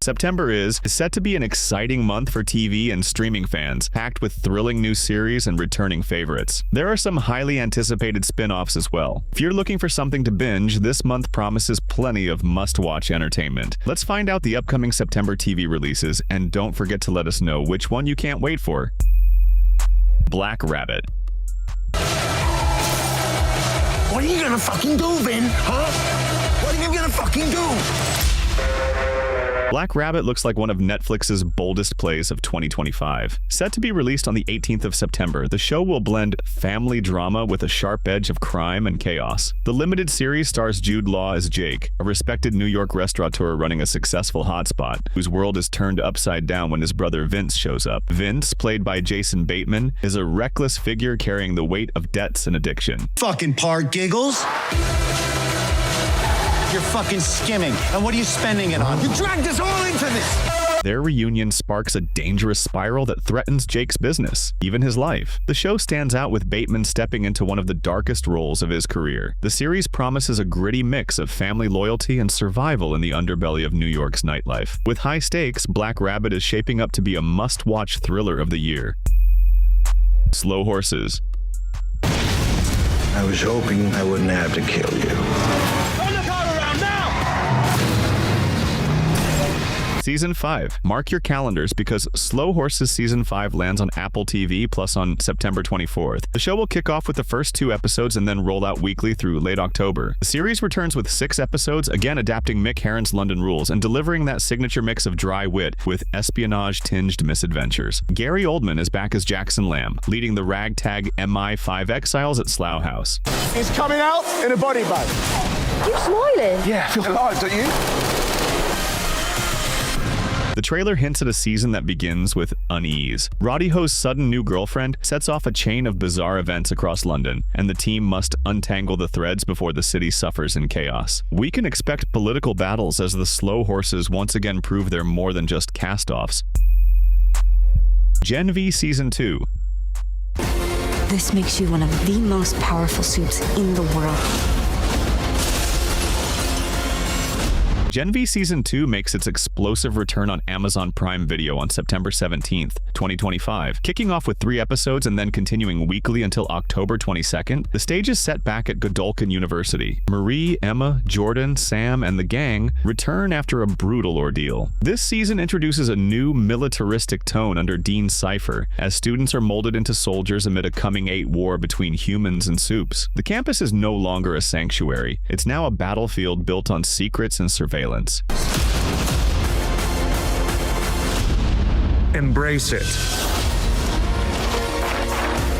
September is set to be an exciting month for TV and streaming fans, packed with thrilling new series and returning favorites. There are some highly anticipated spin-offs as well. If you're looking for something to binge, this month promises plenty of must-watch entertainment. Let's find out the upcoming September TV releases, and don't forget to let us know which one you can't wait for. Black Rabbit. What are you gonna fucking do, Vin? Huh? What are you gonna fucking do? Black Rabbit looks like one of Netflix's boldest plays of 2025. Set to be released on the 18th of September, the show will blend family drama with a sharp edge of crime and chaos. The limited series stars Jude Law as Jake, a respected New York restaurateur running a successful hotspot, whose world is turned upside down when his brother Vince shows up. Vince, played by Jason Bateman, is a reckless figure carrying the weight of debts and addiction. Fucking part giggles. You're fucking skimming. And what are you spending it on? You dragged us all into this! Their reunion sparks a dangerous spiral that threatens Jake's business, even his life. The show stands out with Bateman stepping into one of the darkest roles of his career. The series promises a gritty mix of family loyalty and survival in the underbelly of New York's nightlife. With high stakes, Black Rabbit is shaping up to be a must-watch thriller of the year. Slow Horses. I was hoping I wouldn't have to kill you. Season 5. Mark your calendars because Slow Horses Season 5 lands on Apple TV Plus on September 24th. The show will kick off with the first 2 episodes and then roll out weekly through late October. The series returns with 6 episodes, again adapting Mick Herron's London Rules and delivering that signature mix of dry wit with espionage-tinged misadventures. Gary Oldman is back as Jackson Lamb, leading the ragtag MI5 exiles at Slough House. He's coming out in a body bag. You're smiling. Yeah, I feel alive, don't you? The trailer hints at a season that begins with unease. Roddy Ho's sudden new girlfriend sets off a chain of bizarre events across London, and the team must untangle the threads before the city suffers in chaos. We can expect political battles as the Slow Horses once again prove they're more than just cast-offs. Gen V Season 2. This makes you one of the most powerful suits in the world. Gen V Season 2 makes its explosive return on Amazon Prime Video on September 17th, 2025. Kicking off with 3 episodes and then continuing weekly until October 22nd, the stage is set back at Godolphin University. Marie, Emma, Jordan, Sam, and the gang return after a brutal ordeal. This season introduces a new militaristic tone under Dean Cypher, as students are molded into soldiers amid a coming-8 war between humans and supes. The campus is no longer a sanctuary. It's now a battlefield built on secrets and surveillance. Embrace it.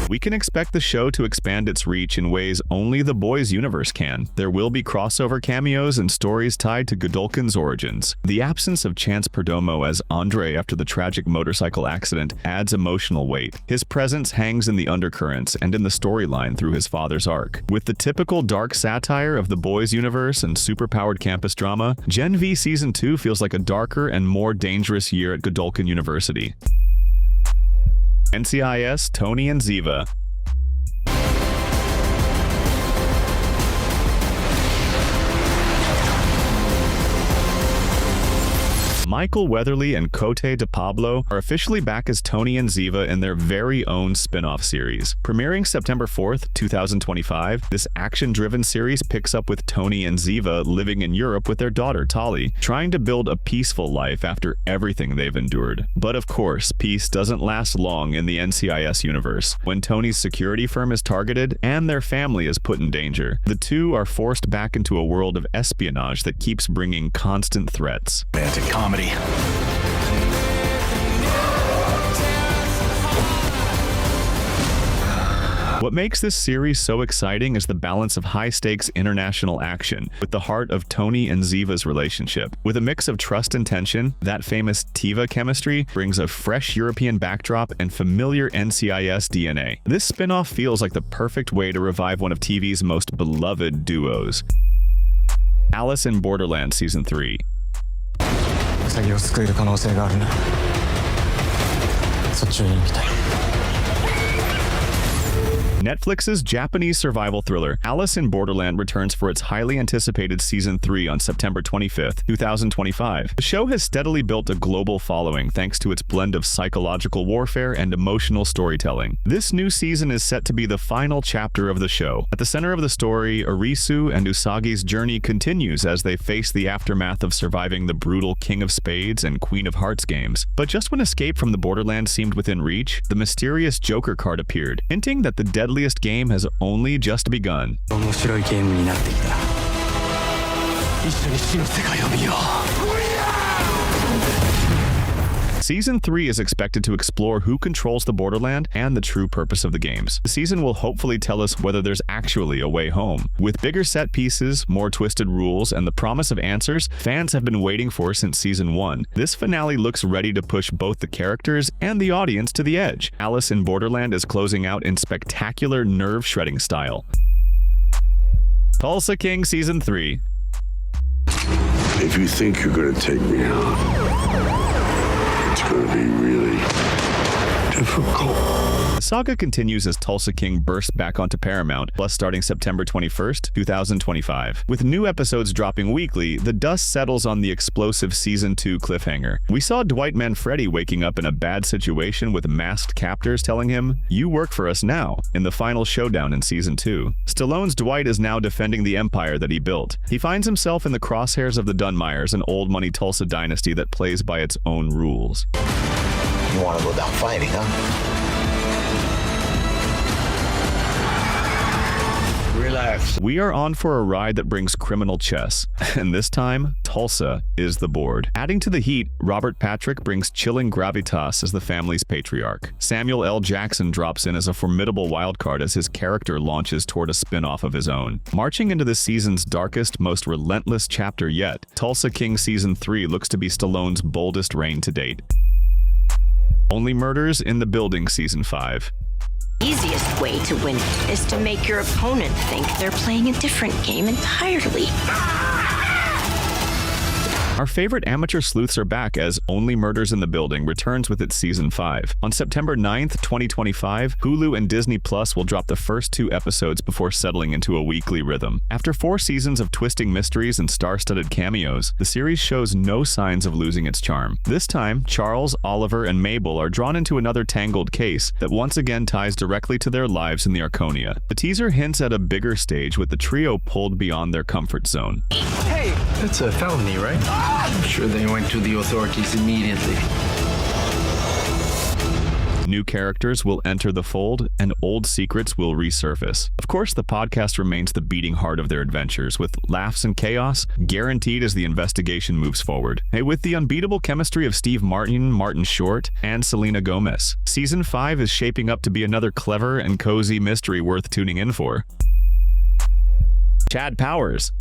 We can expect the show to expand its reach in ways only the Boys universe can. There will be crossover cameos and stories tied to Godolphin's origins. The absence of Chance Perdomo as Andre after the tragic motorcycle accident adds emotional weight. His presence hangs in the undercurrents and in the storyline through his father's arc. With the typical dark satire of the Boys universe and superpowered campus drama, Gen V Season 2 feels like a darker and more dangerous year at Godolphin University. NCIS, Tony and Ziva. Michael Weatherly and Cote de Pablo are officially back as Tony and Ziva in their very own spin-off series. Premiering September 4th, 2025, this action-driven series picks up with Tony and Ziva living in Europe with their daughter Tali, trying to build a peaceful life after everything they've endured. But of course, peace doesn't last long in the NCIS universe, when Tony's security firm is targeted and their family is put in danger. The two are forced back into a world of espionage that keeps bringing constant threats. Romantic comedy. What makes this series so exciting is the balance of high-stakes international action with the heart of Tony and Ziva's relationship. With a mix of trust and tension, that famous Tiva chemistry brings a fresh European backdrop and familiar NCIS DNA. This spin-off feels like the perfect way to revive one of TV's most beloved duos. Alice in Borderland Season 3. ウサギを救える可能性があるな。そっちを見に行きたい。Netflix's Japanese survival thriller Alice in Borderland returns for its highly anticipated Season 3 on September 25th, 2025. The show has steadily built a global following thanks to its blend of psychological warfare and emotional storytelling. This new season is set to be the final chapter of the show. At the center of the story, Arisu and Usagi's journey continues as they face the aftermath of surviving the brutal King of Spades and Queen of Hearts games. But just when escape from the Borderland seemed within reach, the mysterious Joker card appeared, hinting that the deadliest game has only just begun. 面白いゲームになってきた。一緒に死の世界を見よう。 Season 3 is expected to explore who controls the Borderland and the true purpose of the games. The season will hopefully tell us whether there's actually a way home. With bigger set pieces, more twisted rules, and the promise of answers fans have been waiting for since Season 1, this finale looks ready to push both the characters and the audience to the edge. Alice in Borderland is closing out in spectacular nerve-shredding style. Tulsa King Season 3. If you think you're gonna take me out, it's gonna be really difficult. The saga continues as Tulsa King bursts back onto Paramount, plus starting September 21st, 2025. With new episodes dropping weekly, the dust settles on the explosive Season 2 cliffhanger. We saw Dwight Manfredi waking up in a bad situation with masked captors telling him, "You work for us now," in the final showdown in Season 2. Stallone's Dwight is now defending the empire that he built. He finds himself in the crosshairs of the Dunmires, an old money Tulsa dynasty that plays by its own rules. You want to go down fighting, huh? Relax. We are on for a ride that brings criminal chess, and this time, Tulsa is the board. Adding to the heat, Robert Patrick brings chilling gravitas as the family's patriarch. Samuel L. Jackson drops in as a formidable wildcard as his character launches toward a spin-off of his own. Marching into this season's darkest, most relentless chapter yet, Tulsa King Season 3 looks to be Stallone's boldest reign to date. Only Murders in the Building Season 5. Easiest way to win is to make your opponent think they're playing a different game entirely. Our favorite amateur sleuths are back as Only Murders in the Building returns with its Season 5. On September 9th, 2025, Hulu and Disney Plus will drop the first 2 episodes before settling into a weekly rhythm. After 4 seasons of twisting mysteries and star-studded cameos, the series shows no signs of losing its charm. This time, Charles, Oliver, and Mabel are drawn into another tangled case that once again ties directly to their lives in the Arconia. The teaser hints at a bigger stage with the trio pulled beyond their comfort zone. Hey, that's a felony, right? I'm sure they went to the authorities immediately. New characters will enter the fold, and old secrets will resurface. Of course, the podcast remains the beating heart of their adventures, with laughs and chaos guaranteed as the investigation moves forward. Hey, with the unbeatable chemistry of Steve Martin, Martin Short, and Selena Gomez, Season 5 is shaping up to be another clever and cozy mystery worth tuning in for. Chad Powers.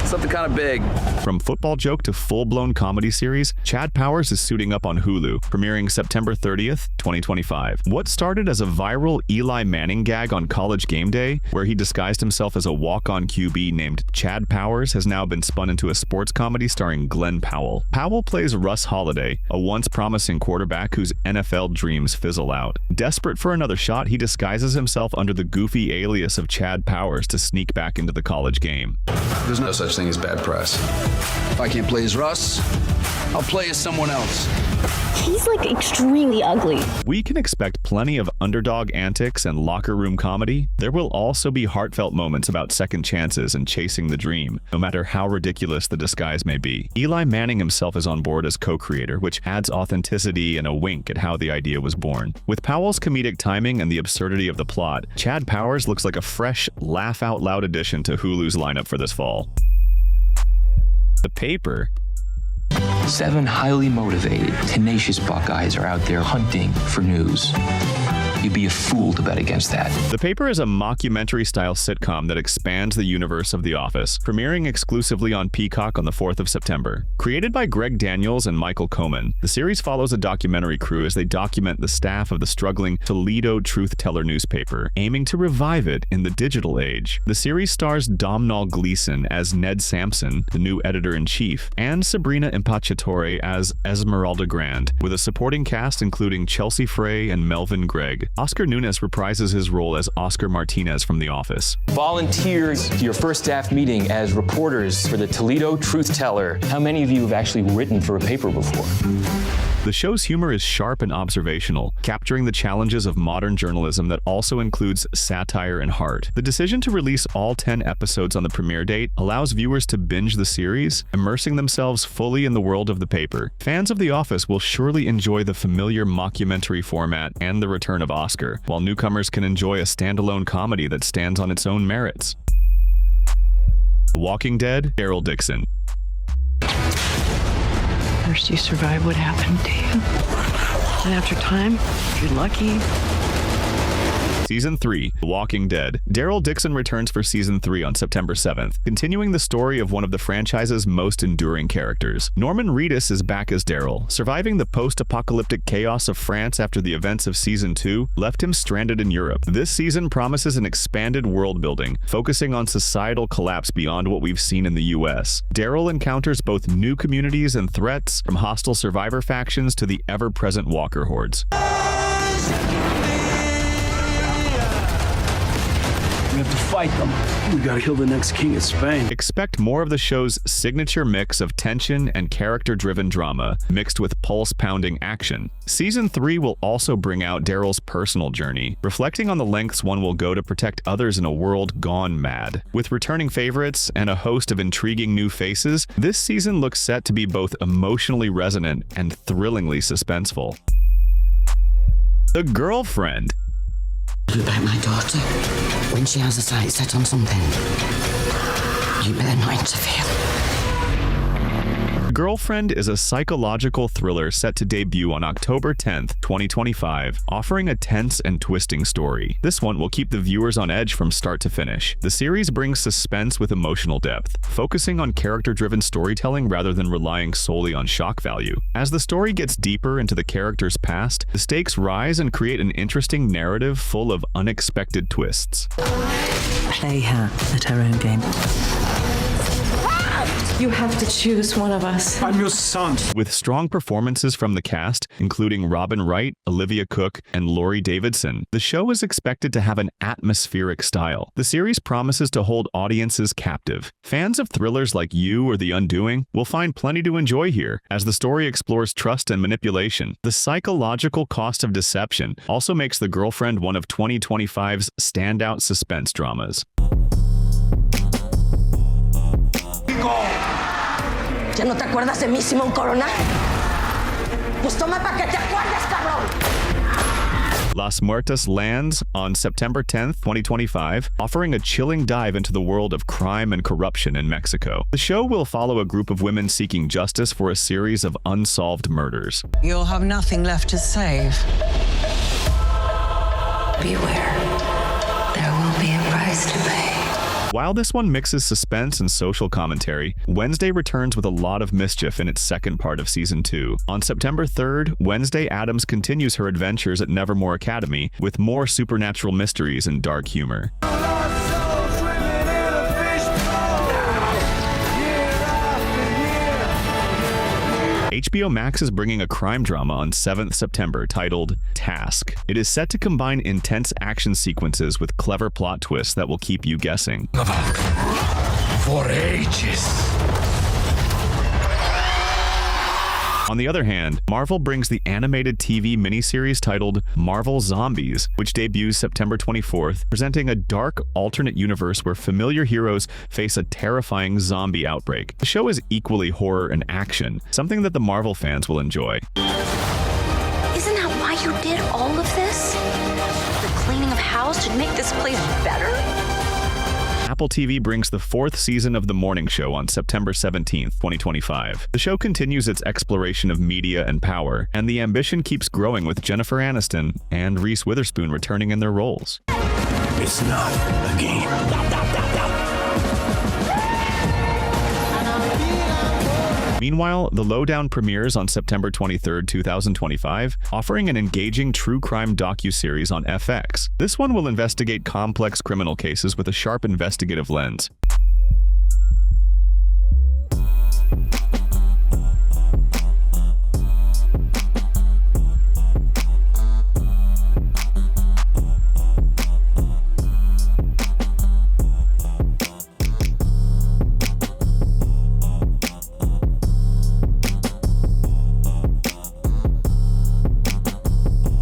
Something kind of big. From football joke to full-blown comedy series, Chad Powers is suiting up on Hulu, premiering September 30th, 2025. What started as a viral Eli Manning gag on College Game Day, where he disguised himself as a walk-on QB named Chad Powers, has now been spun into a sports comedy starring Glenn Powell. Powell plays Russ Holiday, a once promising quarterback whose NFL dreams fizzle out. Desperate for another shot, he disguises himself under the goofy alias of Chad Powers to sneak back into the college game. There's no such thing as bad press. If I can't play as Russ, I'll play as someone else. He's like extremely ugly. We can expect plenty of underdog antics and locker room comedy. There will also be heartfelt moments about second chances and chasing the dream, no matter how ridiculous the disguise may be. Eli Manning himself is on board as co-creator, which adds authenticity and a wink at how the idea was born. With Powell's comedic timing and the absurdity of the plot, Chad Powers looks like a fresh, laugh-out-loud addition to Hulu's lineup for this fall. The Paper. 7 highly motivated, tenacious Buckeyes are out there hunting for news. you'd be a fool to bet against that. The Paper is a mockumentary-style sitcom that expands the universe of The Office, premiering exclusively on Peacock on the 4th of September. Created by Greg Daniels and Michael Coman, the series follows a documentary crew as they document the staff of the struggling Toledo Truth Teller newspaper, aiming to revive it in the digital age. The series stars Domhnall Gleeson as Ned Sampson, the new editor-in-chief, and Sabrina Impacciatore as Esmeralda Grant, with a supporting cast including Chelsea Frey and Melvin Gregg. Oscar Nunes reprises his role as Oscar Martinez from The Office. Volunteers to your first staff meeting as reporters for the Toledo Truth Teller. How many of you have actually written for a paper before? The show's humor is sharp and observational, capturing the challenges of modern journalism that also includes satire and heart. The decision to release all 10 episodes on the premiere date allows viewers to binge the series, immersing themselves fully in the world of The Paper. Fans of The Office will surely enjoy the familiar mockumentary format and the return of Oscar, while newcomers can enjoy a standalone comedy that stands on its own merits. The Walking Dead, Daryl Dixon. First you survive what happened to you. And after time, if you're lucky. Season 3, The Walking Dead. Daryl Dixon returns for Season 3 on September 7th, continuing the story of one of the franchise's most enduring characters. Norman Reedus is back as Daryl. Surviving the post-apocalyptic chaos of France after the events of Season 2 left him stranded in Europe. This season promises an expanded world building, focusing on societal collapse beyond what we've seen in the US. Daryl encounters both new communities and threats, from hostile survivor factions to the ever-present walker hordes. We have to fight them. We gotta kill the next king of Spain. Expect more of the show's signature mix of tension and character-driven drama, mixed with pulse-pounding action. Season 3 will also bring out Daryl's personal journey, reflecting on the lengths one will go to protect others in a world gone mad. With returning favorites and a host of intriguing new faces, this season looks set to be both emotionally resonant and thrillingly suspenseful. The Girlfriend. About my daughter, when she has a sight set on something, you better not interfere. Girlfriend is a psychological thriller set to debut on October 10th, 2025, offering a tense and twisting story. This one will keep the viewers on edge from start to finish. The series brings suspense with emotional depth, focusing on character-driven storytelling rather than relying solely on shock value. As the story gets deeper into the character's past, the stakes rise and create an interesting narrative full of unexpected twists. Play her at her own game. You have to choose one of us. I'm your son. With strong performances from the cast, including Robin Wright, Olivia Cook, and Laurie Davidson, the show is expected to have an atmospheric style. The series promises to hold audiences captive. Fans of thrillers like You or The Undoing will find plenty to enjoy here, as the story explores trust and manipulation. The psychological cost of deception also makes The Girlfriend one of 2025's standout suspense dramas. ¿Ya no te acuerdas de mí, Simón Corona? Pues toma pa' que te acuerdes, cabrón! Las Muertas lands on September 10th, 2025, offering a chilling dive into the world of crime and corruption in Mexico. The show will follow a group of women seeking justice for a series of unsolved murders. You'll have nothing left to save. Beware. There will be a price to pay. While this one mixes suspense and social commentary, Wednesday returns with a lot of mischief in its second part of Season 2. On September 3rd, Wednesday Addams continues her adventures at Nevermore Academy with more supernatural mysteries and dark humor. HBO Max is bringing a crime drama on 7th September titled Task. It is set to combine intense action sequences with clever plot twists that will keep you guessing. For ages. On the other hand, Marvel brings the animated TV miniseries titled Marvel Zombies, which debuts September 24th, presenting a dark, alternate universe where familiar heroes face a terrifying zombie outbreak. The show is equally horror and action, something that the Marvel fans will enjoy. Isn't that why you did all of this? The cleaning of house should make this place better? Apple TV brings the 4th season of The Morning Show on September 17, 2025. The show continues its exploration of media and power, and the ambition keeps growing with Jennifer Aniston and Reese Witherspoon returning in their roles. It's not a game. Meanwhile, The Lowdown premieres on September 23, 2025, offering an engaging true crime docuseries on FX. This one will investigate complex criminal cases with a sharp investigative lens.